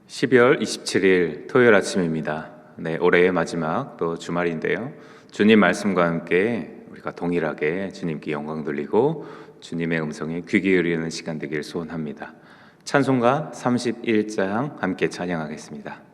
12월 27일 토요일 아침입니다. 네, 올해의 마지막 또 주말인데요. 주님 말씀과 함께 우리가 동일하게 주님께 영광 돌리고 주님의 음성에 귀 기울이는 시간 되길 소원합니다. 찬송가 31장 함께 찬양하겠습니다.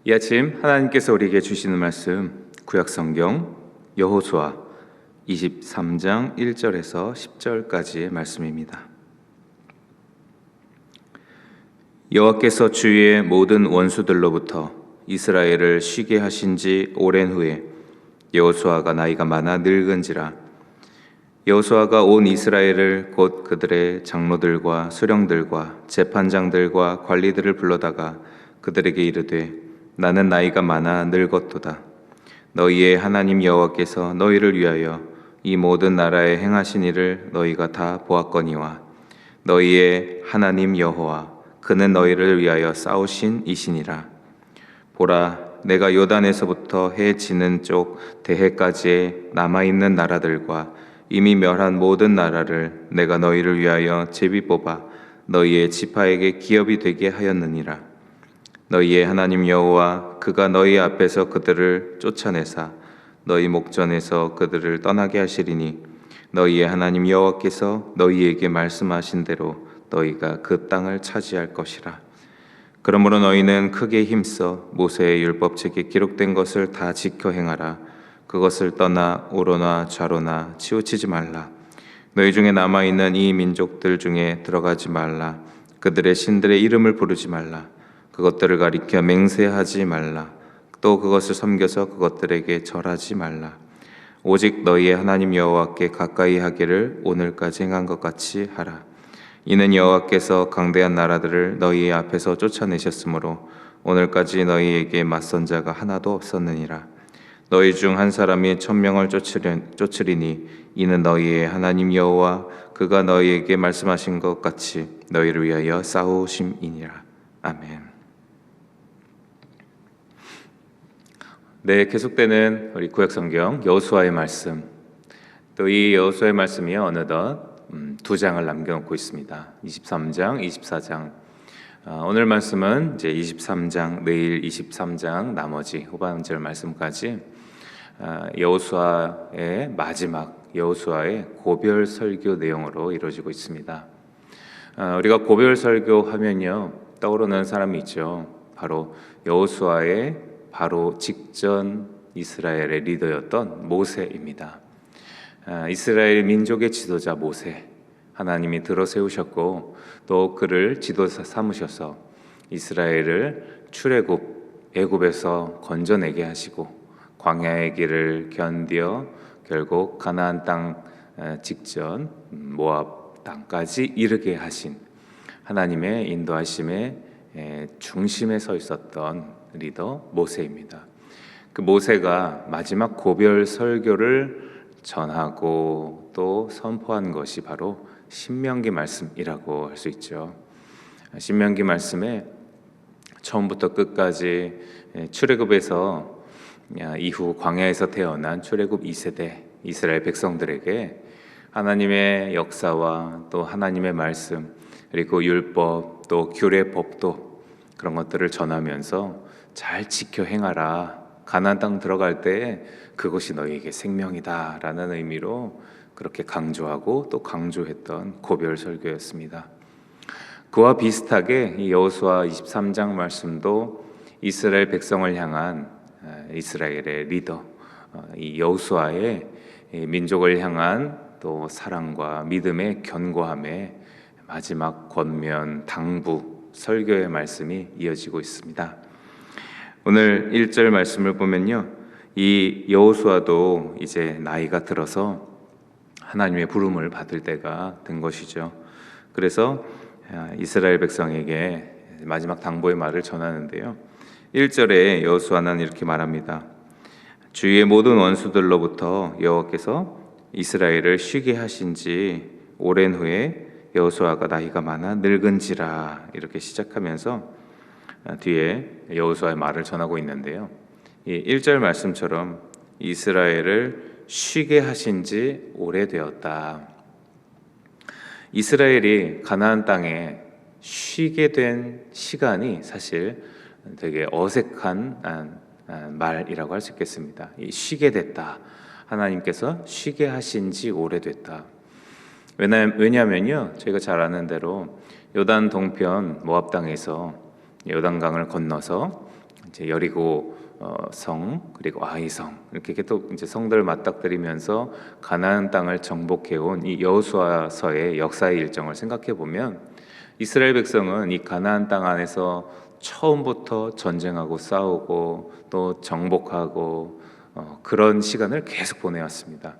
이 아침 하나님께서 우리에게 주시는 말씀 구약성경 여호수아 23장 1절에서 10절까지의 말씀입니다. 여호와께서 주위의 모든 원수들로부터 이스라엘을 쉬게 하신 지 오랜 후에 여호수아가 나이가 많아 늙은지라 여호수아가 온 이스라엘을 곧 그들의 장로들과 수령들과 재판장들과 관리들을 불러다가 그들에게 이르되 나는 나이가 많아 늙었도다. 너희의 하나님 여호와께서 너희를 위하여 이 모든 나라에 행하신 일을 너희가 다 보았거니와 너희의 하나님 여호와 그는 너희를 위하여 싸우신 이시니라. 보라, 내가 요단에서부터 해 지는 쪽 대해까지의 남아있는 나라들과 이미 멸한 모든 나라를 내가 너희를 위하여 제비 뽑아 너희의 지파에게 기업이 되게 하였느니라. 너희의 하나님 여호와 그가 너희 앞에서 그들을 쫓아내사 너희 목전에서 그들을 떠나게 하시리니 너희의 하나님 여호와께서 너희에게 말씀하신 대로 너희가 그 땅을 차지할 것이라. 그러므로 너희는 크게 힘써 모세의 율법책에 기록된 것을 다 지켜 행하라. 그것을 떠나 오로나 좌로나 치우치지 말라. 너희 중에 남아있는 이 민족들 중에 들어가지 말라. 그들의 신들의 이름을 부르지 말라. 그것들을 가리켜 맹세하지 말라. 또 그것을 섬겨서 그것들에게 절하지 말라. 오직 너희의 하나님 여호와께 가까이 하기를 오늘까지 행한 것 같이 하라. 이는 여호와께서 강대한 나라들을 너희의 앞에서 쫓아내셨으므로 오늘까지 너희에게 맞선 자가 하나도 없었느니라. 너희 중 한 사람이 1,000명을 쫓으리니 이는 너희의 하나님 여호와 그가 너희에게 말씀하신 것 같이 너희를 위하여 싸우심이니라. 아멘. 네, 계속되는 우리 구약성경 여호수아의 말씀. 또 이 여호수아의 말씀이 어느덧 두 장을 남겨놓고 있습니다. 23장, 24장. 오늘 말씀은 이제 23장, 내일 23장 나머지 후반절 말씀까지 여호수아의 마지막 여호수아의 고별 설교 내용으로 이루어지고 있습니다. 우리가 고별 설교 하면요 떠오르는 사람이 있죠. 바로 여호수아의 바로 직전 이스라엘의 리더였던 모세입니다. 이스라엘 민족의 지도자 모세, 하나님이 들어 세우셨고 또 그를 지도자 삼으셔서 이스라엘을 출애굽 애굽에서 건져내게 하시고 광야의 길을 견디어 결국 가나안 땅 직전 모압 땅까지 이르게 하신 하나님의 인도하심의 중심에 서 있었던 리더 모세입니다. 그 모세가 마지막 고별 설교를 전하고 또 선포한 것이 바로 신명기 말씀이라고 할 수 있죠. 신명기 말씀에 처음부터 끝까지 출애굽에서 이후 광야에서 태어난 출애굽 2세대 이스라엘 백성들에게 하나님의 역사와 또 하나님의 말씀 그리고 율법 또 규례법도 그런 것들을 전하면서 잘 지켜 행하라. 가나안 땅 들어갈 때 그것이 너희에게 생명이다라는 의미로 그렇게 강조하고 또 강조했던 고별 설교였습니다. 그와 비슷하게 이 여호수아 23장 말씀도 이스라엘 백성을 향한 이스라엘의 리더 이 여호수아의 민족을 향한 또 사랑과 믿음의 견고함의 마지막 권면 당부 설교의 말씀이 이어지고 있습니다. 오늘 1절 말씀을 보면요, 이 여호수아도 이제 나이가 들어서 하나님의 부름을 받을 때가 된 것이죠. 그래서 이스라엘 백성에게 마지막 당부의 말을 전하는데요. 1절에 여호수아는 이렇게 말합니다. 주위의 모든 원수들로부터 여호와께서 이스라엘을 쉬게 하신 지 오랜 후에 여호수아가 나이가 많아 늙은지라 이렇게 시작하면서 뒤에 여호수아의 말을 전하고 있는데요. 이 1절 말씀처럼 이스라엘을 쉬게 하신 지 오래되었다. 이스라엘이 가나안 땅에 쉬게 된 시간이 사실 되게 어색한 말이라고 할 수 있겠습니다. 쉬게 됐다. 하나님께서 쉬게 하신 지 오래됐다. 왜냐하면요, 저희가 잘 아는 대로 요단 동편 모압 땅에서 요단강을 건너서 이제 여리고 성 그리고 아이성 이렇게 또 이제 성들을 맞닥뜨리면서 가나안 땅을 정복해온 이 여호수아서의 역사의 일정을 생각해 보면 이스라엘 백성은 이 가나안 땅 안에서 처음부터 전쟁하고 싸우고 또 정복하고 그런 시간을 계속 보내왔습니다.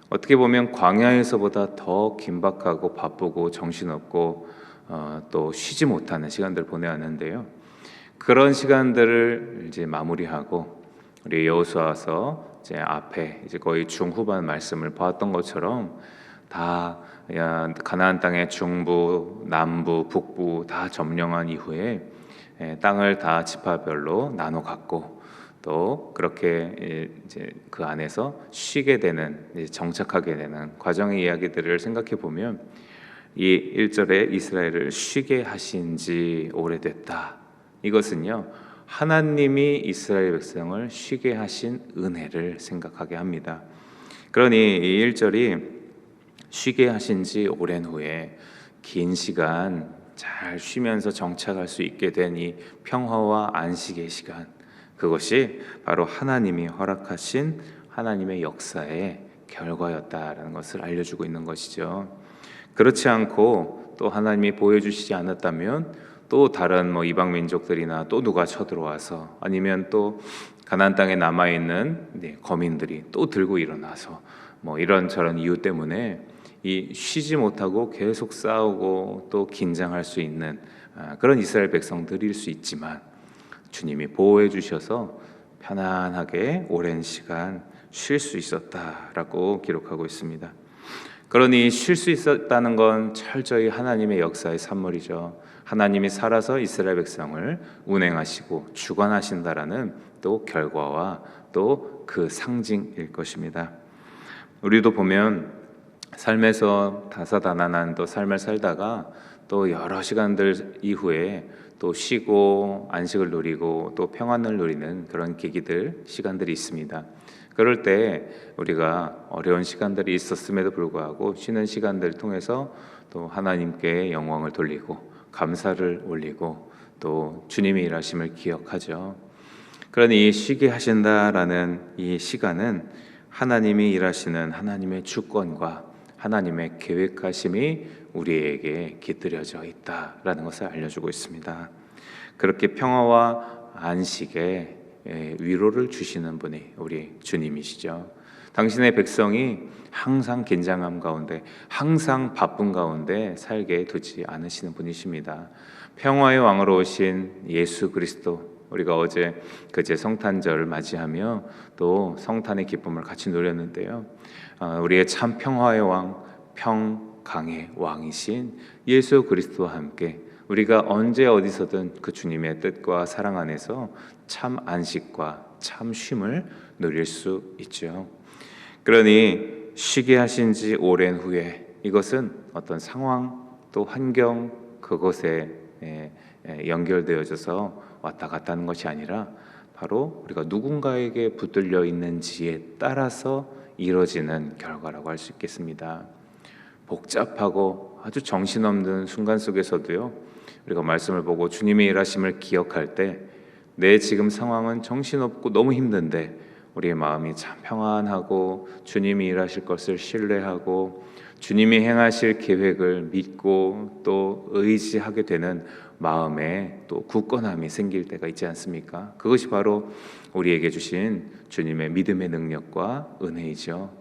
어떻게 보면 광야에서보다 더 긴박하고 바쁘고 정신없고 또 쉬지 못하는 시간들을 보내왔는데요. 그런 시간들을 이제 마무리하고 우리 여호수아서 이제 앞에 이제 거의 중후반 말씀을 보았던 것처럼 다 가나안 땅의 중부, 남부, 북부 다 점령한 이후에 땅을 다 지파별로 나눠 갖고 또 그렇게 이제 그 안에서 쉬게 되는 정착하게 되는 과정의 이야기들을 생각해 보면 이 1절에 이스라엘을 쉬게 하신 지 오래됐다. 이것은요, 하나님이 이스라엘 백성을 쉬게 하신 은혜를 생각하게 합니다. 그러니 이 1절이 쉬게 하신 지 오랜 후에 긴 시간 잘 쉬면서 정착할 수 있게 된 이 평화와 안식의 시간, 그것이 바로 하나님이 허락하신 하나님의 역사의 결과였다라는 것을 알려주고 있는 것이죠. 그렇지 않고 또 하나님이 보여주시지 않았다면 또 다른 이방 민족들이나 또 누가 쳐들어와서 아니면 또 가나안 땅에 남아 있는 거민들이 또 들고 일어나서 이런저런 이유 때문에 이 쉬지 못하고 계속 싸우고 또 긴장할 수 있는 그런 이스라엘 백성들일 수 있지만 주님이 보호해 주셔서 편안하게 오랜 시간 쉴 수 있었다라고 기록하고 있습니다. 그러니 쉴 수 있었다는 건 철저히 하나님의 역사의 산물이죠. 하나님이 살아서 이스라엘 백성을 운행하시고 주관하신다라는 또 결과와 또 그 상징일 것입니다. 우리도 보면 삶에서 다사다난한 또 삶을 살다가 또 여러 시간들 이후에 또 쉬고 안식을 누리고 또 평안을 누리는 그런 계기들, 시간들이 있습니다. 그럴 때 우리가 어려운 시간들이 있었음에도 불구하고 쉬는 시간들을 통해서 또 하나님께 영광을 돌리고 감사를 올리고 또 주님의 일하심을 기억하죠. 그러니 쉬게 하신다라는 이 시간은 하나님이 일하시는 하나님의 주권과 하나님의 계획하심이 우리에게 깃들여져 있다라는 것을 알려주고 있습니다. 그렇게 평화와 안식에 위로를 주시는 분이 우리 주님이시죠. 당신의 백성이 항상 긴장함 가운데, 항상 바쁜 가운데 살게 두지 않으시는 분이십니다. 평화의 왕으로 오신 예수 그리스도, 우리가 그제 성탄절을 맞이하며 또 성탄의 기쁨을 같이 누렸는데요. 우리의 참 평화의 왕, 평강의 왕이신 예수 그리스도와 함께 우리가 언제 어디서든 그 주님의 뜻과 사랑 안에서 참 안식과 참 쉼을 누릴 수 있죠. 그러니 쉬게 하신 지 오랜 후에 이것은 어떤 상황 또 환경 그것에 연결되어져서 왔다 갔다 하는 것이 아니라 바로 우리가 누군가에게 붙들려 있는지에 따라서 이루어지는 결과라고 할 수 있겠습니다. 복잡하고 아주 정신없는 순간 속에서도요, 우리가 말씀을 보고 주님의 일하심을 기억할 때 내 지금 상황은 정신없고 너무 힘든데 우리의 마음이 참 평안하고 주님이 일하실 것을 신뢰하고 주님이 행하실 계획을 믿고 또 의지하게 되는 마음에 또 굳건함이 생길 때가 있지 않습니까? 그것이 바로 우리에게 주신 주님의 믿음의 능력과 은혜이죠.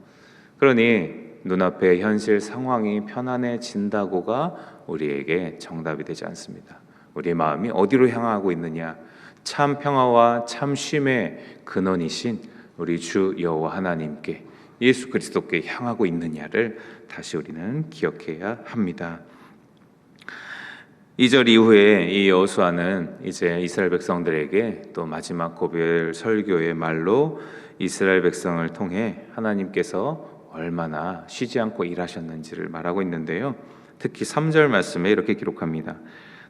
그러니 눈앞의 현실 상황이 편안해진다고가 우리에게 정답이 되지 않습니다. 우리의 마음이 어디로 향하고 있느냐, 참 평화와 참 쉼의 근원이신 우리 주 여호와 하나님께 예수 그리스도께 향하고 있느냐를 다시 우리는 기억해야 합니다. 2절 이후에 이 여호수아는 이제 이스라엘 백성들에게 또 마지막 고별 설교의 말로 이스라엘 백성을 통해 하나님께서 얼마나 쉬지 않고 일하셨는지를 말하고 있는데요. 특히 3절 말씀에 이렇게 기록합니다.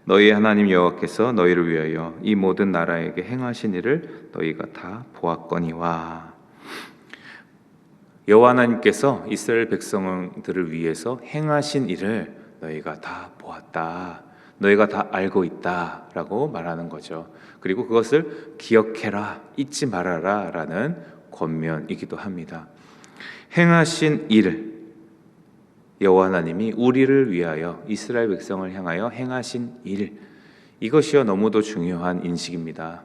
너희 하나님 여호와께서 너희를 위하여 이 모든 나라에게 행하신 일을 너희가 다 보았거니와. 여호와 하나님께서 이스라엘 백성들을 위해서 행하신 일을 너희가 다 보았다, 너희가 다 알고 있다라고 말하는 거죠. 그리고 그것을 기억해라, 잊지 말아라 라는 권면이기도 합니다. 행하신 일, 여호와 하나님이 우리를 위하여 이스라엘 백성을 향하여 행하신 일, 이것이요 너무도 중요한 인식입니다.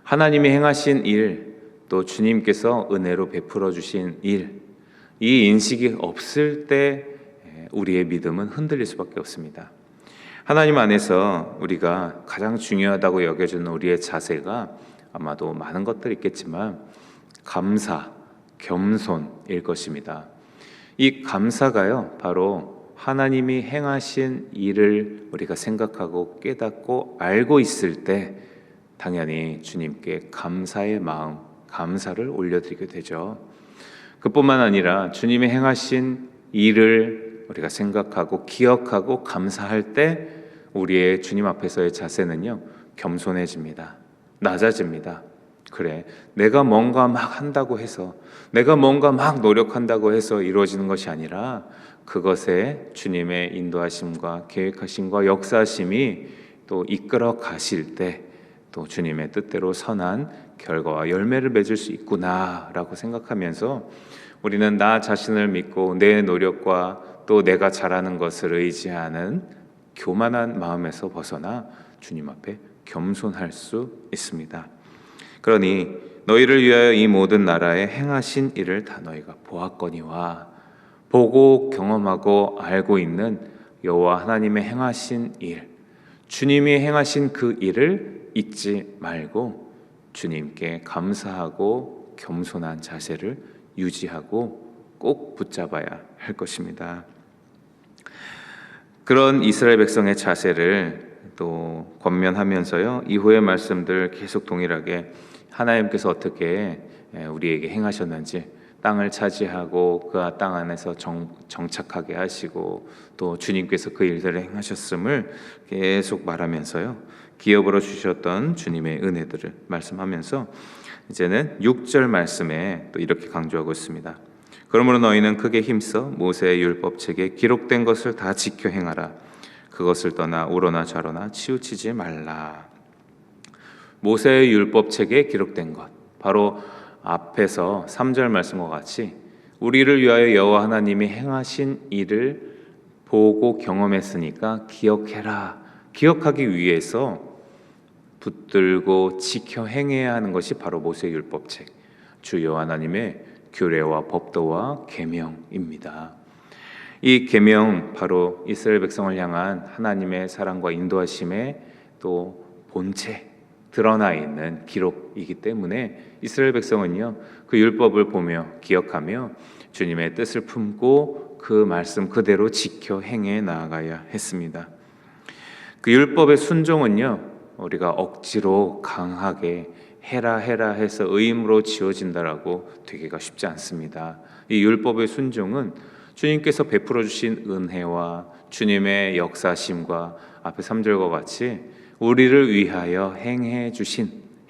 하나님이 행하신 일, 또 주님께서 은혜로 베풀어 주신 일, 이 인식이 없을 때 우리의 믿음은 흔들릴 수밖에 없습니다. 하나님 안에서 우리가 가장 중요하다고 여겨지는 우리의 자세가 아마도 많은 것들이 있겠지만 감사, 겸손일 것입니다. 이 감사가요 바로 하나님이 행하신 일을 우리가 생각하고 깨닫고 알고 있을 때 당연히 주님께 감사의 마음, 감사를 올려드리게 되죠. 그뿐만 아니라 주님이 행하신 일을 우리가 생각하고 기억하고 감사할 때 우리의 주님 앞에서의 자세는요 겸손해집니다. 낮아집니다. 그래, 내가 뭔가 막 한다고 해서, 내가 뭔가 막 노력한다고 해서 이루어지는 것이 아니라 그것에 주님의 인도하심과 계획하심과 역사하심이 또 이끌어 가실 때 또 주님의 뜻대로 선한 결과와 열매를 맺을 수 있구나라고 생각하면서 우리는 나 자신을 믿고 내 노력과 또 내가 잘하는 것을 의지하는 교만한 마음에서 벗어나 주님 앞에 겸손할 수 있습니다. 그러니 너희를 위하여 이 모든 나라에 행하신 일을 다 너희가 보았거니와. 보고 경험하고 알고 있는 여호와 하나님의 행하신 일, 주님이 행하신 그 일을 잊지 말고 주님께 감사하고 겸손한 자세를 유지하고 꼭 붙잡아야 할 것입니다. 그런 이스라엘 백성의 자세를 또 권면하면서요, 이후의 말씀들 계속 동일하게 하나님께서 어떻게 우리에게 행하셨는지, 땅을 차지하고 그 땅 안에서 정착하게 하시고 또 주님께서 그 일들을 행하셨음을 계속 말하면서요, 기업으로 주셨던 주님의 은혜들을 말씀하면서 이제는 6절 말씀에 또 이렇게 강조하고 있습니다. 그러므로 너희는 크게 힘써 모세의 율법책에 기록된 것을 다 지켜 행하라. 그것을 떠나 우로나 좌로나 치우치지 말라. 모세의 율법책에 기록된 것, 바로 앞에서 3절 말씀과 같이 우리를 위하여 여호와 하나님이 행하신 일을 보고 경험했으니까 기억해라. 기억하기 위해서 붙들고 지켜 행해야 하는 것이 바로 모세의 율법책, 주 여호와 하나님의 규례와 법도와 계명입니다. 이 계명, 바로 이스라엘 백성을 향한 하나님의 사랑과 인도하심의 또 본체, 드러나 있는 기록이기 때문에 이스라엘 백성은요, 그 율법을 보며 기억하며 주님의 뜻을 품고 그 말씀 그대로 지켜 행해 나아가야 했습니다. 그 율법의 순종은요, 우리가 억지로 강하게 해라 해서 의무로 지어진다라고 되기가 쉽지 않습니다. 이 율법의 순종은 주님께서 베풀어 주신 은혜와 주님의 역사심과 앞에 3절과 같이 우리를 위하여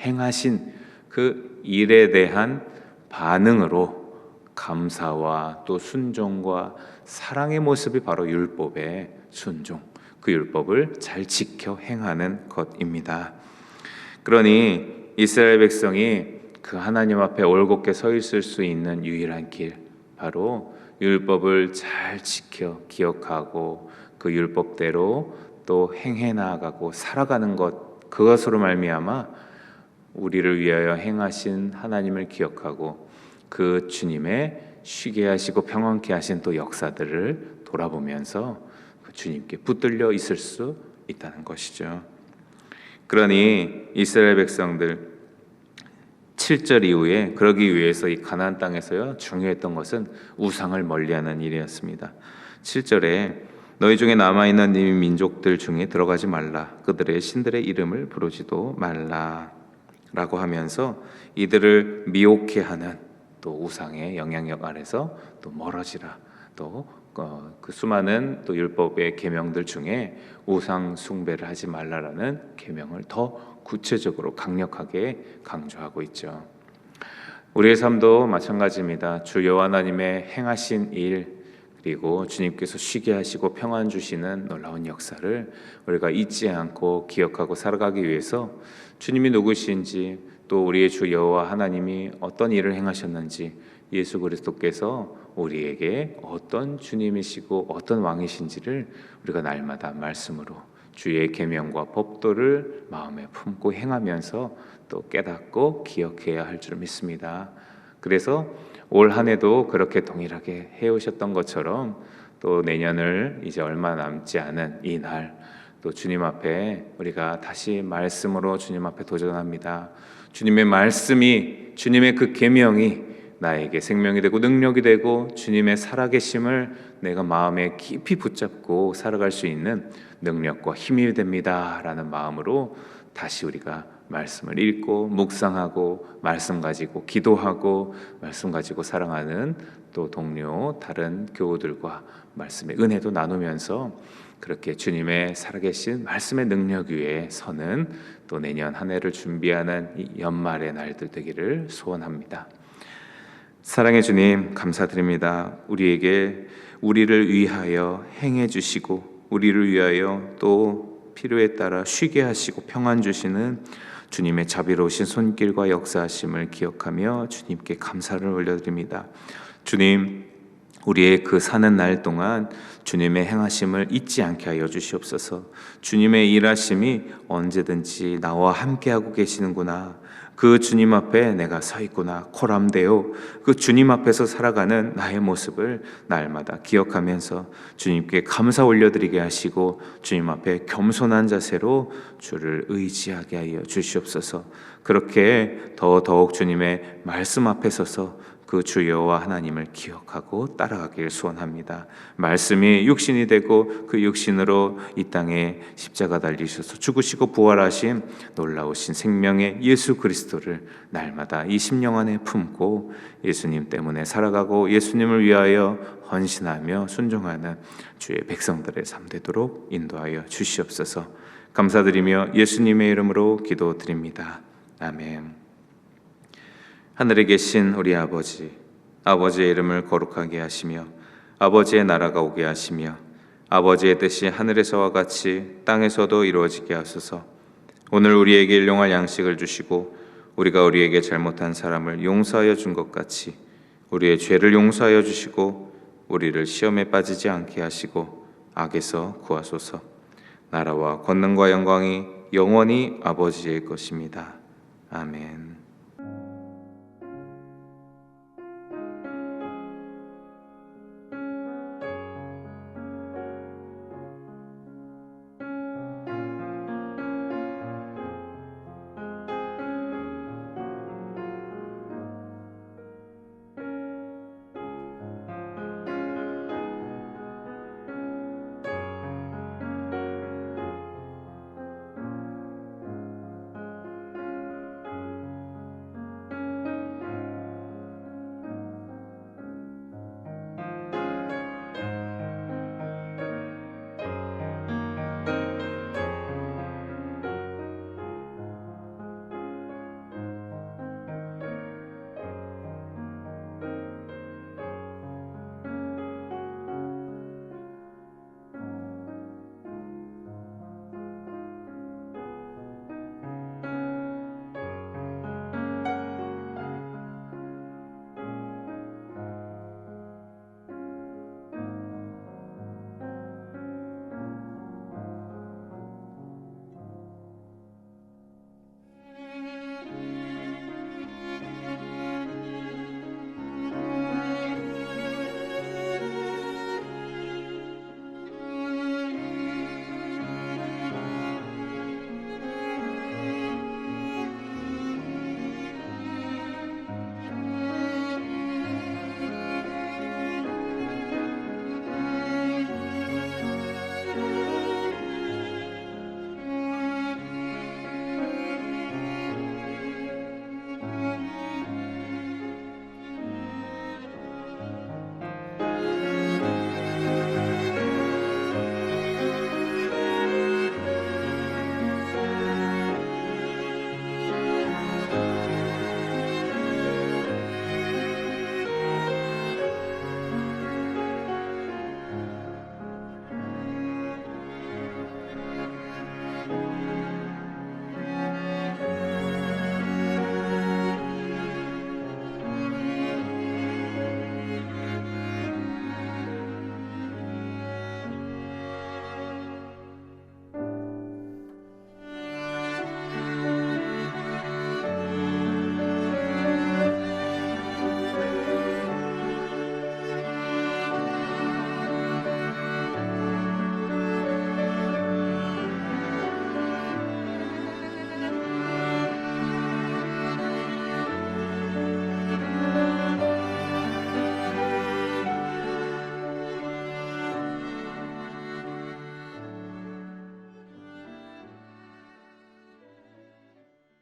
행하신 그 일에 대한 반응으로 감사와 또 순종과 사랑의 모습이 바로 율법의 순종, 그 율법을 잘 지켜 행하는 것입니다. 그러니 이스라엘 백성이 그 하나님 앞에 올곧게 서 있을 수 있는 유일한 길, 바로 율법을 잘 지켜 기억하고 그 율법대로 또 행해 나아가고 살아가는 것, 그것으로 말미암아 우리를 위하여 행하신 하나님을 기억하고 그 주님의 쉬게 하시고 평안케 하신 또 역사들을 돌아보면서 그 주님께 붙들려 있을 수 있다는 것이죠. 그러니 이스라엘 백성들 7절 이후에 그러기 위해서 이 가나안 땅에서요, 중요했던 것은 우상을 멀리하는 일이었습니다. 7절에 너희 중에 남아있는 네 민족들 중에 들어가지 말라. 그들의 신들의 이름을 부르지도 말라 라고 하면서 이들을 미혹해 하는 또 우상의 영향력 아래서 또 멀어지라. 또 그 수많은 또 율법의 계명들 중에 우상 숭배를 하지 말라라는 계명을 더 구체적으로 강력하게 강조하고 있죠. 우리의 삶도 마찬가지입니다. 주 여호와 하나님의 행하신 일, 그리고 주님께서 쉬게 하시고 평안 주시는 놀라운 역사를 우리가 잊지 않고 기억하고 살아가기 위해서 주님이 누구신지, 또 우리의 주 여호와 하나님이 어떤 일을 행하셨는지, 예수 그리스도께서 우리에게 어떤 주님이시고 어떤 왕이신지를 우리가 날마다 말씀으로 주의 계명과 법도를 마음에 품고 행하면서 또 깨닫고 기억해야 할 줄 믿습니다. 그래서 올 한 해도 그렇게 동일하게 해오셨던 것처럼 또 내년을 이제 얼마 남지 않은 이 날, 또 주님 앞에 우리가 다시 말씀으로 주님 앞에 도전합니다. 주님의 말씀이, 주님의 그 계명이 나에게 생명이 되고 능력이 되고 주님의 살아계심을 내가 마음에 깊이 붙잡고 살아갈 수 있는 능력과 힘이 됩니다 라는 마음으로 다시 우리가 말씀을 읽고 묵상하고 말씀 가지고 기도하고 말씀 가지고 사랑하는 또 동료 다른 교우들과 말씀의 은혜도 나누면서 그렇게 주님의 살아계신 말씀의 능력 위에 서는 또 내년 한 해를 준비하는 이 연말의 날들 되기를 소원합니다. 사랑의 주님, 감사드립니다. 우리를 위하여 행해 주시고 우리를 위하여 또 필요에 따라 쉬게 하시고 평안 주시는 주님의 자비로우신 손길과 역사하심을 기억하며 주님께 감사를 올려드립니다. 주님, 우리의 그 사는 날 동안 주님의 행하심을 잊지 않게 하여 주시옵소서. 주님의 일하심이 언제든지 나와 함께하고 계시는구나, 그 주님 앞에 내가 서 있구나, 코람데오, 그 주님 앞에서 살아가는 나의 모습을 날마다 기억하면서 주님께 감사 올려드리게 하시고 주님 앞에 겸손한 자세로 주를 의지하게 하여 주시옵소서. 그렇게 더더욱 주님의 말씀 앞에 서서 그 주 여호와 하나님을 기억하고 따라가길 소원합니다. 말씀이 육신이 되고 그 육신으로 이 땅에 십자가 달리셔서 죽으시고 부활하신 놀라우신 생명의 예수 그리스도를 날마다 이 심령 안에 품고 예수님 때문에 살아가고 예수님을 위하여 헌신하며 순종하는 주의 백성들의 삶 되도록 인도하여 주시옵소서. 감사드리며 예수님의 이름으로 기도드립니다. 아멘. 하늘에 계신 우리 아버지, 아버지의 이름을 거룩하게 하시며 아버지의 나라가 오게 하시며 아버지의 뜻이 하늘에서와 같이 땅에서도 이루어지게 하소서. 오늘 우리에게 일용할 양식을 주시고 우리가 우리에게 잘못한 사람을 용서하여 준 것 같이 우리의 죄를 용서하여 주시고 우리를 시험에 빠지지 않게 하시고 악에서 구하소서. 나라와 권능과 영광이 영원히 아버지의 것입니다. 아멘.